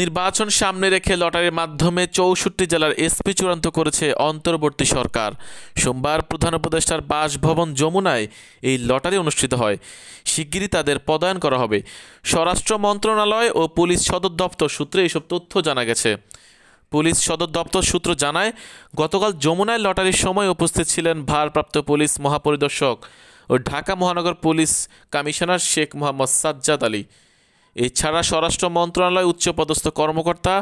নির্বাচন সামনে রেখে লটারির মাধ্যমে ৬৪ জেলার এসপি চূড়ান্ত করেছে অন্তর্বর্তী সরকার। সোমবার প্রধান উপদেষ্টার বাসভবন যমুনায় এই লটারি অনুষ্ঠিত হয়। শিগগিরই তাদের পদায়ন করা হবে। স্বরাষ্ট্র মন্ত্রণালয় ও পুলিশ সদর দপ্তর সূত্রে এসব তথ্য জানা গেছে। পুলিশ সদর দপ্তর সূত্র জানায়, গতকাল যমুনায় লটারির সময় উপস্থিত ছিলেন ভারপ্রাপ্ত পুলিশ মহাপরিদর্শক ও ঢাকা মহানগর পুলিশ কমিশনার শেখ মোহাম্মদ সাজ্জাদ আলী। এছাড়া স্বরাষ্ট্র মন্ত্রণালয় উচ্চপদস্থ কর্মকর্তা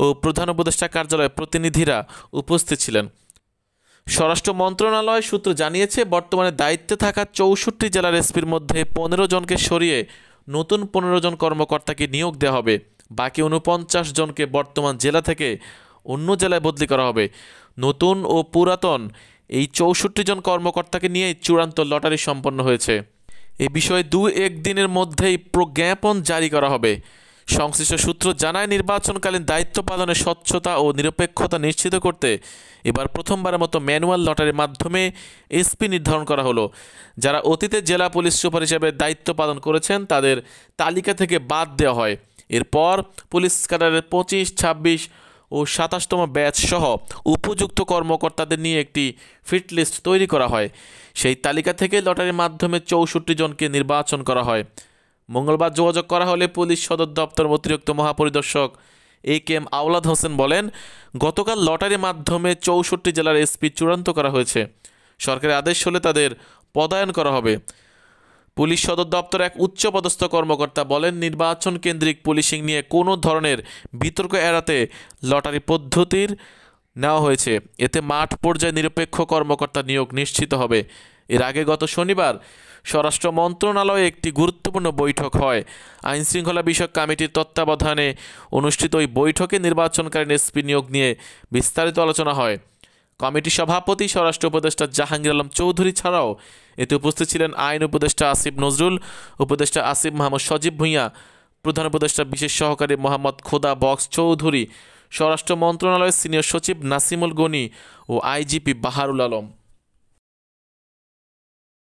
ও প্রধান উপদেষ্টা কার্যালয়ের প্রতিনিধিরা উপস্থিত ছিলেন। স্বরাষ্ট্র মন্ত্রণালয় সূত্র জানিয়েছে, বর্তমানে দায়িত্বে থাকা ৬৪ জেলার এসপির মধ্যে ১৫ জনকে সরিয়ে নতুন ১৫ জন কর্মকর্তাকে নিয়োগ দেওয়া হবে। বাকি ৪৯ জনকে বর্তমান জেলা থেকে অন্য জেলায় বদলি করা হবে। নতুন ও পুরাতন এই ৬৪ জন কর্মকর্তাকে নিয়েই চূড়ান্ত লটারি সম্পন্ন হয়েছে। এ বিষয়ে ২-১ দিনের মধ্যেই প্রজ্ঞাপন জারি করা হবে। সংশ্লিষ্ট সূত্র জানায়, নির্বাচনকালীন দায়িত্ব পালনে স্বচ্ছতা ও নিরপেক্ষতা নিশ্চিত করতে এবার প্রথমবারের মতো ম্যানুয়াল লটারির মাধ্যমে এসপি নির্ধারণ করা হলো। যারা অতীতে জেলা পুলিশ সুপার হিসেবে দায়িত্ব পালন করেছেন তাদের তালিকা থেকে বাদ দেওয়া হয়। এরপর পুলিশ ক্যাডারের ২৫, ২৬ ও ২৭তম ব্যাচ সহ উপযুক্ত কর্মকর্তাদের নিয়ে একটি ফিট লিস্ট তৈরি করা হয়। সেই তালিকা থেকে লটারির মাধ্যমে ৬৪ জনকে নির্বাচন করা হয়। মঙ্গলবার যোগাযোগ করা হলে পুলিশ সদর দপ্তর অতিরিক্ত মহাপরিদর্শক এ.কে.এম. আওলাদ হোসেন বলেন, গতকাল লটারির মাধ্যমে ৬৪ জেলার এসপি চূড়ান্ত করা হয়েছে। সরকারের আদেশ হলে তাদের পদায়ন করা হবে। পুলিশ সদর দপ্তর এক উচ্চপদস্থ কর্মকর্তা বলেন, নির্বাচন কেন্দ্রিক পুলিশিং নিয়ে কোনো ধরনের বিতর্ক এড়াতে লটারি পদ্ধতির নেওয়া হয়েছে। এতে মাঠ পর্যায়ে নিরপেক্ষ কর্মকর্তা নিয়োগ নিশ্চিত হবে। এর আগে গত শনিবার স্বরাষ্ট্র মন্ত্রণালয়ে একটি গুরুত্বপূর্ণ বৈঠক হয়। আইনশৃঙ্খলা বিষয়ক কমিটির তত্ত্বাবধানে অনুষ্ঠিত ওই বৈঠকে নির্বাচনকালীন এসপি নিয়োগ নিয়ে বিস্তারিত আলোচনা হয়। কমিটির সভাপতি স্বরাষ্ট্র উপদেষ্টা জাহাঙ্গীর আলম চৌধুরী ছাড়াও এতে উপস্থিত ছিলেন আইন উপদেষ্টা আসিফ নজরুল, উপদেষ্টা আসিফ মাহমুদ সজীব ভূঁইয়া, প্রধান উপদেষ্টা বিশেষ সহকারী মোহাম্মদ খোদা বক্স চৌধুরী, স্বরাষ্ট্র মন্ত্রণালয়ের সিনিয়র সচিব নাসিমুল গনি ও আইজিপি বাহারুল আলম।